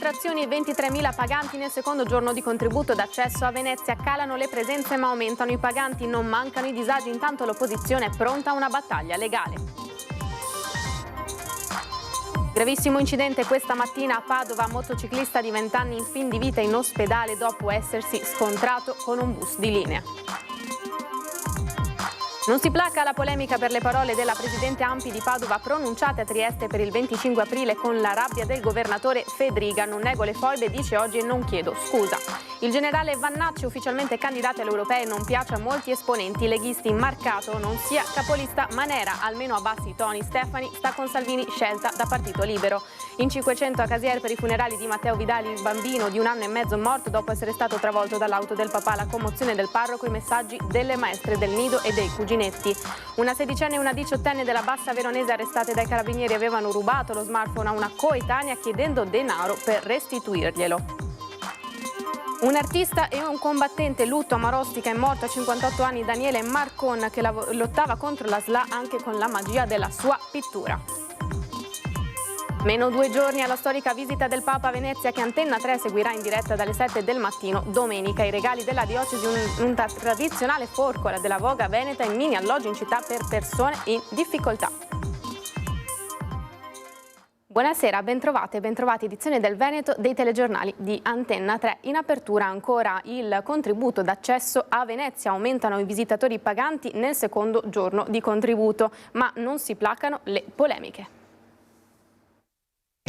registrazioni e 23.000 paganti nel secondo giorno di contributo d'accesso a Venezia. Calano le presenze ma aumentano i paganti, non mancano i disagi, intanto l'opposizione è pronta a una battaglia legale. Gravissimo incidente questa mattina a Padova, motociclista di 20 anni in fin di vita in ospedale dopo essersi scontrato con un bus di linea. Non si placa la polemica per le parole della presidente Ampi di Padova pronunciate a Trieste per il 25 aprile con la rabbia del governatore Fedriga. Non nego le foibe, dice oggi, e non chiedo scusa. Il generale Vannacci, ufficialmente candidato alle europee, non piace a molti esponenti leghisti. Marcato non sia capolista Manera, almeno a bassi toni. Stefani sta con Salvini, scelta da Partito Libero. In 500 a Casier per i funerali di Matteo Vidali, il bambino di 1 anno e mezzo morto dopo essere stato travolto dall'auto del papà. La commozione del parroco, i messaggi delle maestre del nido e dei cuginetti. Una 16enne e una 18enne della Bassa Veronese arrestate dai carabinieri avevano rubato lo smartphone a una coetanea chiedendo denaro per restituirglielo. Un artista e un combattente, lutto a Marostica, è morto a 58 anni Daniele Marcon, che lottava contro la SLA anche con la magia della sua pittura. Meno 2 giorni alla storica visita del Papa a Venezia, che Antenna 3 seguirà in diretta dalle 7 del mattino domenica. I regali della diocesi, una tradizionale forcola della voga veneta in mini alloggi in città per persone in difficoltà. Buonasera, bentrovate, edizione del Veneto dei telegiornali di Antenna 3. In apertura ancora il contributo d'accesso a Venezia. Aumentano i visitatori paganti nel secondo giorno di contributo, ma non si placano le polemiche.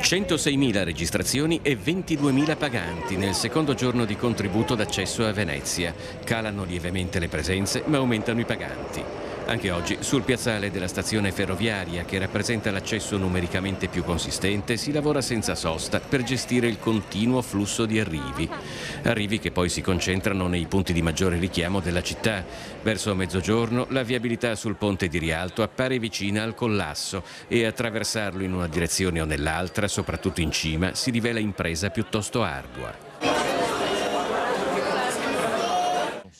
106.000 registrazioni e 22.000 paganti nel secondo giorno di contributo d'accesso a Venezia. Calano lievemente le presenze, ma aumentano i paganti. Anche oggi sul piazzale della stazione ferroviaria, che rappresenta l'accesso numericamente più consistente, si lavora senza sosta per gestire il continuo flusso di arrivi. Arrivi che poi si concentrano nei punti di maggiore richiamo della città. Verso mezzogiorno la viabilità sul ponte di Rialto appare vicina al collasso e attraversarlo in una direzione o nell'altra, soprattutto in cima, si rivela impresa piuttosto ardua.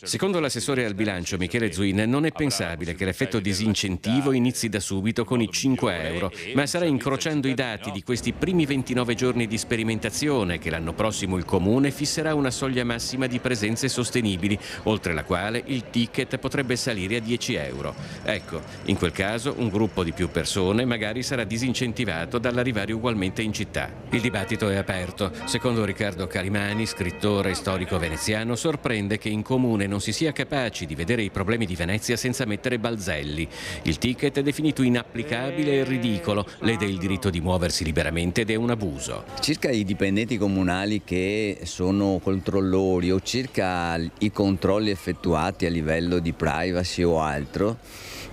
Secondo l'assessore al bilancio Michele Zuin, non è pensabile che l'effetto disincentivo inizi da subito con i 5 euro, ma sarà incrociando i dati di questi primi 29 giorni di sperimentazione che l'anno prossimo il Comune fisserà una soglia massima di presenze sostenibili, oltre la quale il ticket potrebbe salire a 10 euro. Ecco, in quel caso un gruppo di più persone magari sarà disincentivato dall'arrivare ugualmente in città. Il dibattito è aperto. Secondo Riccardo Carimani, scrittore e storico veneziano, sorprende che in Comune non si sia capaci di vedere i problemi di Venezia senza mettere balzelli. Il ticket è definito inapplicabile e ridicolo, lede il diritto di muoversi liberamente ed è un abuso. Circa i dipendenti comunali che sono controllori o circa i controlli effettuati a livello di privacy o altro,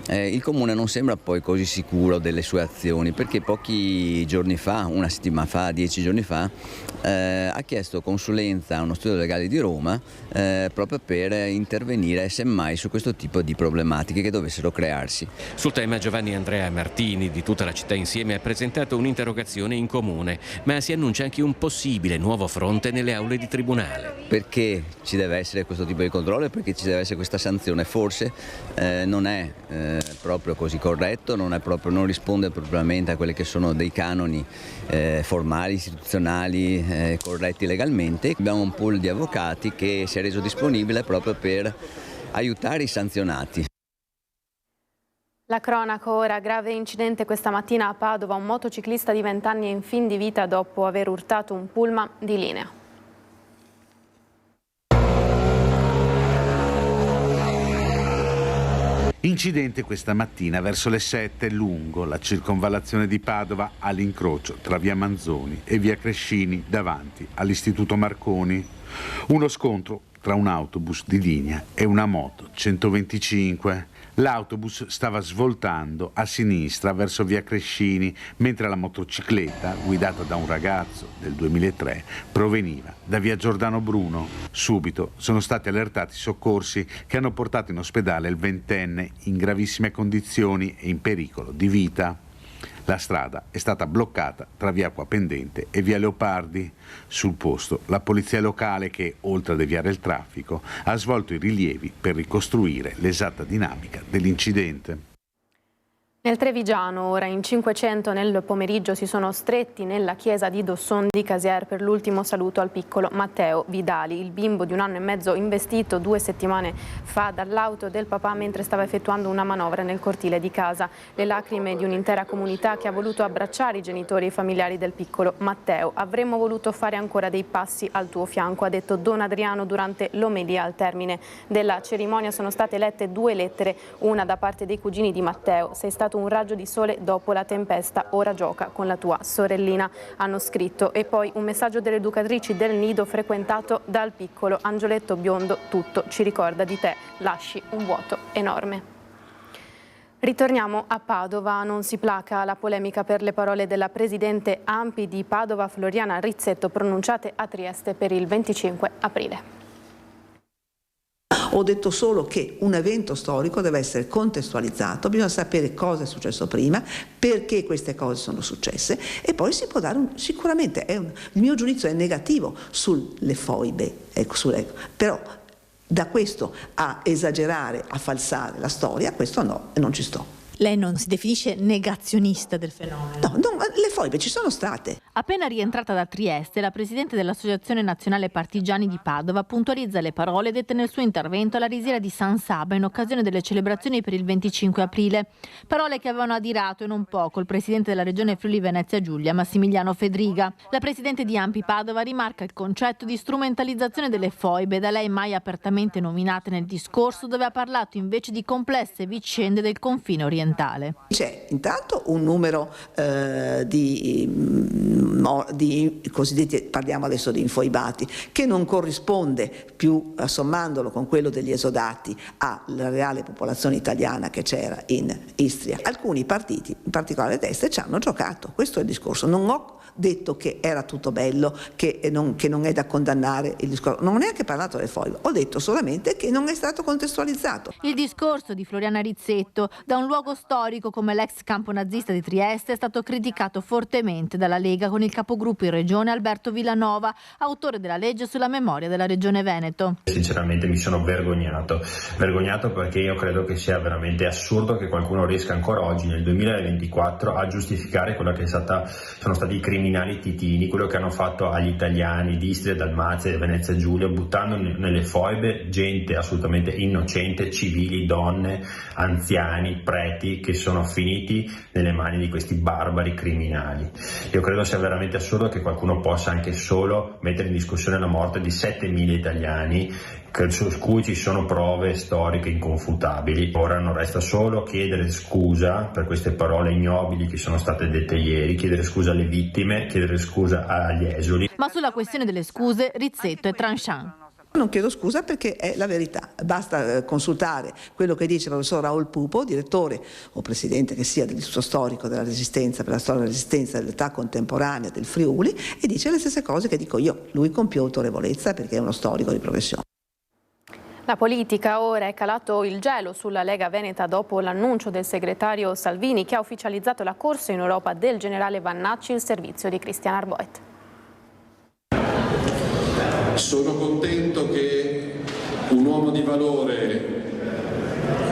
il Comune non sembra poi così sicuro delle sue azioni, perché pochi giorni fa, una settimana fa, 10 giorni fa, ha chiesto consulenza a uno studio legale di Roma proprio per intervenire semmai su questo tipo di problematiche che dovessero crearsi. Sul tema Giovanni Andrea Martini di Tutta la città insieme ha presentato un'interrogazione in Comune, ma si annuncia anche un possibile nuovo fronte nelle aule di tribunale. Perché ci deve essere questo tipo di controllo e perché ci deve essere questa sanzione? Forse non è proprio così corretto, non risponde propriamente a quelli che sono dei canoni formali, istituzionali, corretti legalmente. Abbiamo un pool di avvocati che si è reso disponibile proprio per aiutare i sanzionati. La cronaca ora, grave incidente questa mattina a Padova, un motociclista di 20 anni è in fin di vita dopo aver urtato un pullman di linea. Incidente questa mattina verso le 7 lungo la circonvallazione di Padova all'incrocio tra via Manzoni e via Crescini davanti all'Istituto Marconi. Uno scontro tra un autobus di linea e una moto 125. L'autobus stava svoltando a sinistra verso via Crescini, mentre la motocicletta, guidata da un ragazzo del 2003, proveniva da via Giordano Bruno. Subito sono stati allertati i soccorsi che hanno portato in ospedale il ventenne in gravissime condizioni e in pericolo di vita. La strada è stata bloccata tra via Acquapendente e via Leopardi. Sul posto la polizia locale che, oltre a deviare il traffico, ha svolto i rilievi per ricostruire l'esatta dinamica dell'incidente. Nel Trevigiano, ora in 500 nel pomeriggio, si sono stretti nella chiesa di Dosson di Casier per l'ultimo saluto al piccolo Matteo Vidali, il bimbo di 1 anno e mezzo investito 2 settimane fa dall'auto del papà mentre stava effettuando una manovra nel cortile di casa. Le lacrime di un'intera comunità che ha voluto abbracciare i genitori e i familiari del piccolo Matteo. Avremmo voluto fare ancora dei passi al tuo fianco, ha detto Don Adriano durante l'omelia. Al termine della cerimonia sono state lette 2 lettere, una da parte dei cugini di Matteo. Sei stato un raggio di sole dopo la tempesta, ora gioca con la tua sorellina, hanno scritto. E poi un messaggio delle educatrici del nido frequentato dal piccolo: angioletto biondo, tutto ci ricorda di te, lasci un vuoto enorme. Ritorniamo a Padova, non si placa la polemica per le parole della presidente ANPI di Padova, Floriana Rizzetto, pronunciate a Trieste per il 25 aprile. Ho detto solo che un evento storico deve essere contestualizzato, bisogna sapere cosa è successo prima, perché queste cose sono successe, e poi si può dare sicuramente, il mio giudizio è negativo sulle foibe, però da questo a esagerare, a falsare la storia, questo no, non ci sto. Lei non si definisce negazionista del fenomeno? No, le foibe ci sono state. Appena rientrata da Trieste, la presidente dell'Associazione Nazionale Partigiani di Padova puntualizza le parole dette nel suo intervento alla risiera di San Saba in occasione delle celebrazioni per il 25 aprile. Parole che avevano adirato e non poco il presidente della regione Friuli Venezia Giulia, Massimiliano Fedriga. La presidente di ANPI Padova rimarca il concetto di strumentalizzazione delle foibe, da lei mai apertamente nominate nel discorso, dove ha parlato invece di complesse vicende del confine orientale. C'è intanto un numero di cosiddetti, parliamo adesso di infoibati, che non corrisponde più, sommandolo con quello degli esodati, alla reale popolazione italiana che c'era in Istria. Alcuni partiti, in particolare destre, ci hanno giocato, questo è il discorso. Non ho detto che era tutto bello, che non è da condannare il discorso, non ho neanche parlato delle foibe, ho detto solamente che non è stato contestualizzato. Il discorso di Floriana Rizzetto, da un luogo storico come l'ex campo nazista di Trieste, è stato criticato fortemente dalla Lega, con il capogruppo in regione Alberto Villanova, autore della legge sulla memoria della regione Veneto. Sinceramente mi sono vergognato perché io credo che sia veramente assurdo che qualcuno riesca ancora oggi nel 2024 a giustificare quello che sono stati i criminali titini, quello che hanno fatto agli italiani di Istria, Dalmazia e Venezia Giulia, buttando nelle foibe gente assolutamente innocente, civili, donne, anziani, preti, che sono finiti nelle mani di questi barbari criminali. Io credo sia veramente assurdo che qualcuno possa anche solo mettere in discussione la morte di 7.000 italiani, su cui ci sono prove storiche inconfutabili. Ora non resta solo chiedere scusa per queste parole ignobili che sono state dette ieri, chiedere scusa alle vittime, chiedere scusa agli esuli. Ma sulla questione delle scuse Rizzetto è tranchant. Non chiedo scusa perché è la verità, basta consultare quello che dice il professor Raul Pupo, direttore o presidente che sia dell'Istituto Storico della Resistenza, per la storia della Resistenza dell'età contemporanea del Friuli, e dice le stesse cose che dico io. Lui con più autorevolezza perché è uno storico di professione. La politica, ora è calato il gelo sulla Lega Veneta dopo l'annuncio del segretario Salvini, che ha ufficializzato la corsa in Europa del generale Vannacci in servizio di Christian Arboet. Sono contento che un uomo di valore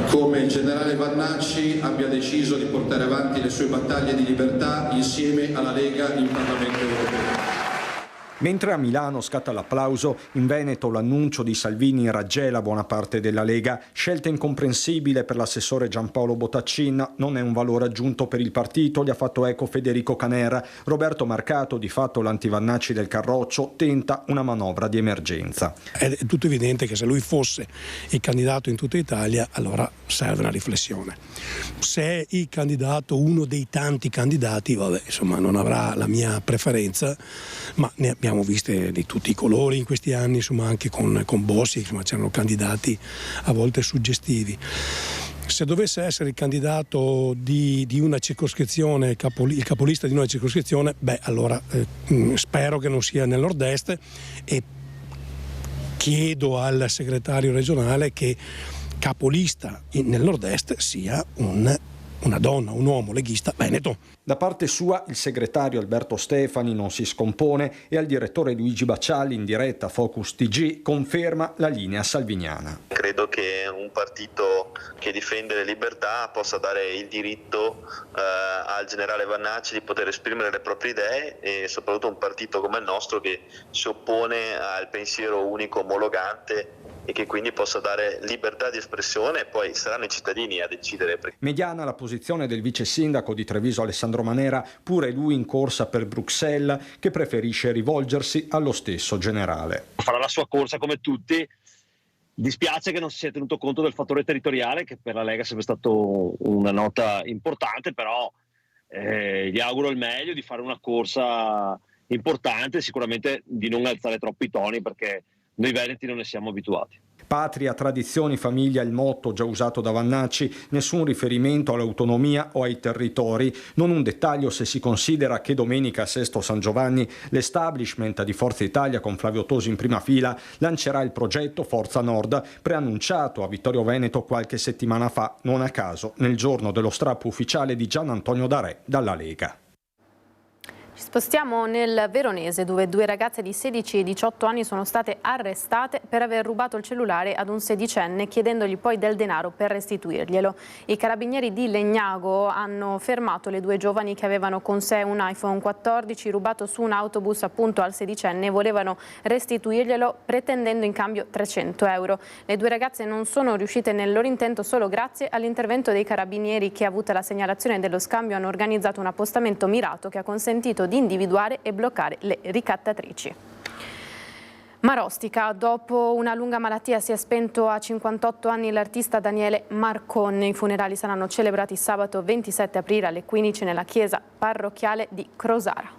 come il generale Vannacci abbia deciso di portare avanti le sue battaglie di libertà insieme alla Lega in Parlamento europeo. Mentre a Milano scatta l'applauso, in Veneto l'annuncio di Salvini raggela buona parte della Lega. Scelta incomprensibile per l'assessore Giampaolo Botaccin, non è un valore aggiunto per il partito, gli ha fatto eco Federico Canera. Roberto Marcato, di fatto l'antivannacci del Carroccio, tenta una manovra di emergenza. È tutto evidente che se lui fosse il candidato in tutta Italia, allora serve una riflessione. Se è il candidato, uno dei tanti candidati, vabbè, insomma, non avrà la mia preferenza, ma ne abbiamo viste di tutti i colori in questi anni, insomma, anche con Bossi, insomma, c'erano candidati a volte suggestivi. Se dovesse essere il candidato di una circoscrizione, il capolista di una circoscrizione, allora spero che non sia nel nord-est, e chiedo al segretario regionale che capolista nel nord-est sia una donna, un uomo leghista veneto. Da parte sua il segretario Alberto Stefani non si scompone e al direttore Luigi Bacciali in diretta Focus TG conferma la linea salviniana. Credo che un partito che difende le libertà possa dare il diritto al generale Vannacci di poter esprimere le proprie idee, e soprattutto un partito come il nostro che si oppone al pensiero unico omologante e che quindi possa dare libertà di espressione, e poi saranno i cittadini a decidere. Mediana la posizione del vice sindaco di Treviso Alessandro Manera, pure lui in corsa per Bruxelles, che preferisce rivolgersi allo stesso generale. Farà la sua corsa come tutti. Dispiace che non si sia tenuto conto del fattore territoriale, che per la Lega è sempre stato una nota importante, però gli auguro il meglio, di fare una corsa importante, sicuramente di non alzare troppo i toni, perché noi veneti non ne siamo abituati. Patria, tradizioni, famiglia, il motto già usato da Vannacci, nessun riferimento all'autonomia o ai territori, non un dettaglio se si considera che domenica a Sesto San Giovanni l'establishment di Forza Italia con Flavio Tosi in prima fila lancerà il progetto Forza Nord, preannunciato a Vittorio Veneto qualche settimana fa, non a caso, nel giorno dello strappo ufficiale di Gian Antonio D'Arè dalla Lega. Ci spostiamo nel Veronese, dove 2 ragazze di 16 e 18 anni sono state arrestate per aver rubato il cellulare ad un sedicenne, chiedendogli poi del denaro per restituirglielo. I carabinieri di Legnago hanno fermato le 2 giovani che avevano con sé un iPhone 14 rubato su un autobus appunto al sedicenne e volevano restituirglielo pretendendo in cambio 300 euro. Le 2 ragazze non sono riuscite nel loro intento solo grazie all'intervento dei carabinieri che, avuta la segnalazione dello scambio, hanno organizzato un appostamento mirato che ha consentito di individuare e bloccare le ricattatrici. Marostica, dopo una lunga malattia si è spento a 58 anni l'artista Daniele Marcon. I funerali saranno celebrati sabato 27 aprile alle 15 nella chiesa parrocchiale di Crosara.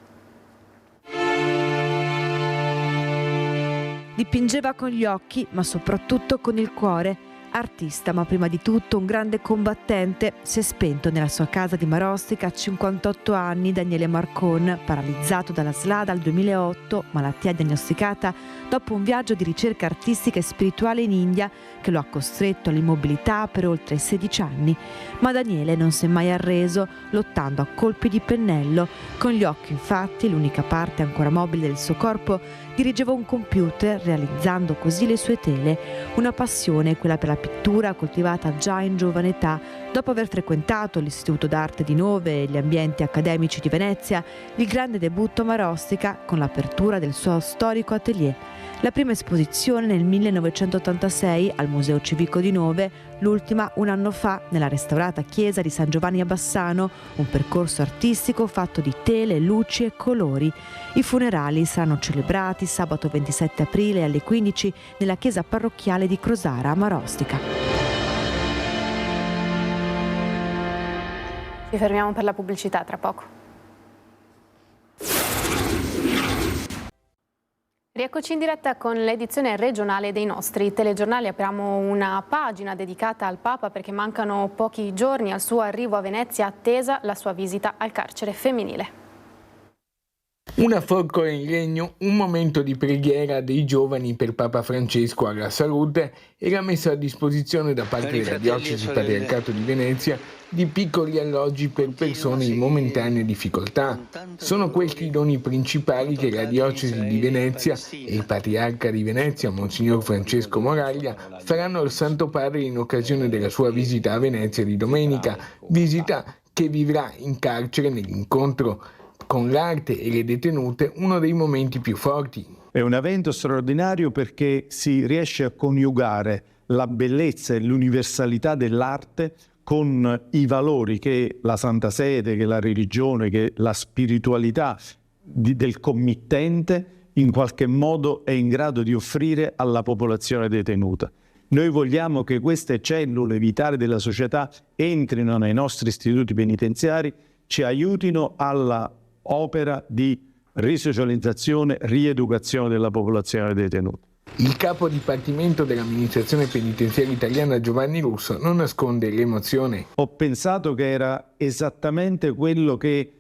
Dipingeva con gli occhi, ma soprattutto con il cuore. Artista, ma prima di tutto un grande combattente, si è spento nella sua casa di Marostica a 58 anni Daniele Marcon, paralizzato dalla SLA dal 2008, malattia diagnosticata dopo un viaggio di ricerca artistica e spirituale in India che lo ha costretto all'immobilità per oltre 16 anni. Ma Daniele non si è mai arreso, lottando a colpi di pennello. Con gli occhi, infatti, l'unica parte ancora mobile del suo corpo, dirigeva un computer, realizzando così le sue tele, una passione, quella per la pittura, coltivata già in giovane età. Dopo aver frequentato l'Istituto d'Arte di Nove e gli ambienti accademici di Venezia, il grande debutto a Marostica con l'apertura del suo storico atelier. La prima esposizione nel 1986 al Museo Civico di Nove, l'ultima un anno fa nella restaurata chiesa di San Giovanni a Bassano, un percorso artistico fatto di tele, luci e colori. I funerali saranno celebrati sabato 27 aprile alle 15 nella chiesa parrocchiale di Crosara a Marostica. Ci fermiamo per la pubblicità tra poco. Rieccoci in diretta con l'edizione regionale dei nostri telegiornali. Apriamo una pagina dedicata al Papa perché mancano pochi giorni al suo arrivo a Venezia, attesa la sua visita al carcere femminile. Una forcola in legno, un momento di preghiera dei giovani per Papa Francesco alla salute e la messa a disposizione da parte della Diocesi Patriarcato di Venezia di piccoli alloggi per persone in momentanea difficoltà. Sono questi i doni principali che la Diocesi di Venezia e il Patriarca di Venezia, Monsignor Francesco Moraglia, faranno al Santo Padre in occasione della sua visita a Venezia di domenica, visita che vivrà in carcere nell'incontro con l'arte e le detenute, uno dei momenti più forti. È un evento straordinario perché si riesce a coniugare la bellezza e l'universalità dell'arte con i valori che la Santa Sede, che la religione, che la spiritualità del committente in qualche modo è in grado di offrire alla popolazione detenuta. Noi vogliamo che queste cellule vitali della società entrino nei nostri istituti penitenziari, ci aiutino alla opera di risocializzazione, rieducazione della popolazione detenuta. Il capo dipartimento dell'amministrazione penitenziaria italiana Giovanni Russo non nasconde l'emozione. Ho pensato che era esattamente quello che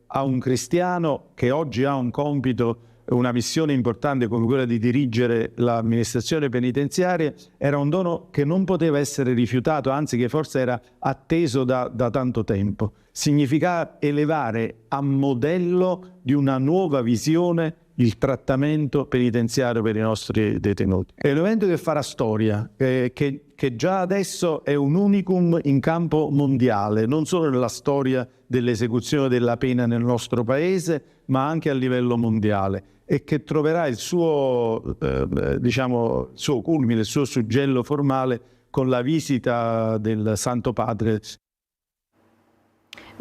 a un cristiano che oggi ha un compito una missione importante come quella di dirigere l'amministrazione penitenziaria, era un dono che non poteva essere rifiutato, anzi che forse era atteso da tanto tempo. Significava elevare a modello di una nuova visione il trattamento penitenziario per i nostri detenuti. È un evento che farà storia, che già adesso è un unicum in campo mondiale, non solo nella storia dell'esecuzione della pena nel nostro paese, ma anche a livello mondiale, e che troverà il suo, il suo culmine, il suo suggello formale con la visita del Santo Padre.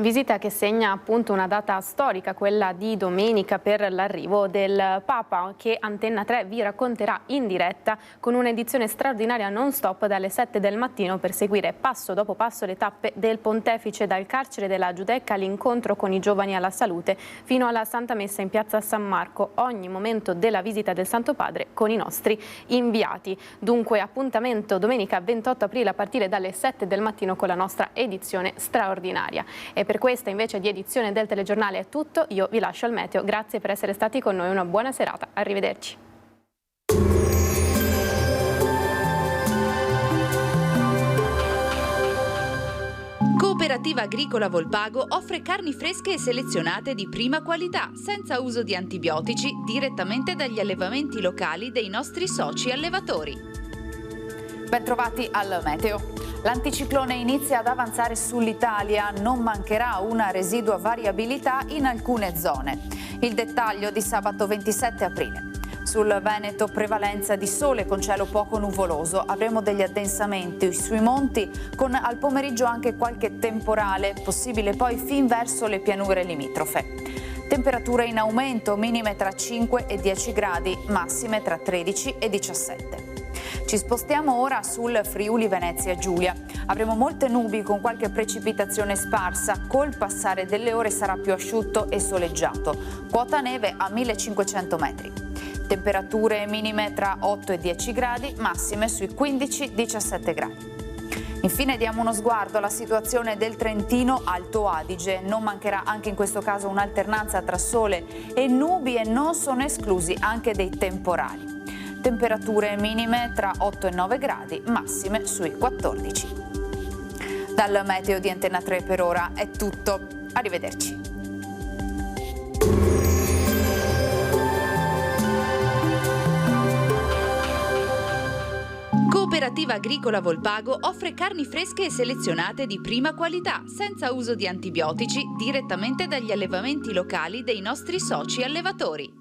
Visita che segna appunto una data storica, quella di domenica, per l'arrivo del Papa, che Antenna 3 vi racconterà in diretta con un'edizione straordinaria non stop dalle 7 del mattino per seguire passo dopo passo le tappe del Pontefice, dal carcere della Giudecca all'incontro con i giovani alla salute fino alla Santa Messa in piazza San Marco, ogni momento della visita del Santo Padre con i nostri inviati. Dunque appuntamento domenica 28 aprile a partire dalle 7 del mattino con la nostra edizione straordinaria. E per questa invece di edizione del telegiornale è tutto, io vi lascio al meteo, grazie per essere stati con noi, una buona serata, arrivederci. Cooperativa Agricola Volpago offre carni fresche e selezionate di prima qualità, senza uso di antibiotici, direttamente dagli allevamenti locali dei nostri soci allevatori. Bentrovati al meteo. L'anticiclone inizia ad avanzare sull'Italia, non mancherà una residua variabilità in alcune zone. Il dettaglio di sabato 27 aprile. Sul Veneto prevalenza di sole con cielo poco nuvoloso, avremo degli addensamenti sui monti con al pomeriggio anche qualche temporale, possibile poi fin verso le pianure limitrofe. Temperature in aumento, minime tra 5 e 10 gradi, massime tra 13 e 17. Ci spostiamo ora sul Friuli Venezia Giulia. Avremo molte nubi con qualche precipitazione sparsa. Col passare delle ore sarà più asciutto e soleggiato. Quota neve a 1500 metri. Temperature minime tra 8 e 10 gradi, massime sui 15-17 gradi. Infine diamo uno sguardo alla situazione del Trentino Alto Adige. Non mancherà anche in questo caso un'alternanza tra sole e nubi e non sono esclusi anche dei temporali. Temperature minime tra 8 e 9 gradi, massime sui 14. Dal meteo di Antenna 3 per ora è tutto. Arrivederci. Cooperativa Agricola Volpago offre carni fresche e selezionate di prima qualità, senza uso di antibiotici, direttamente dagli allevamenti locali dei nostri soci allevatori.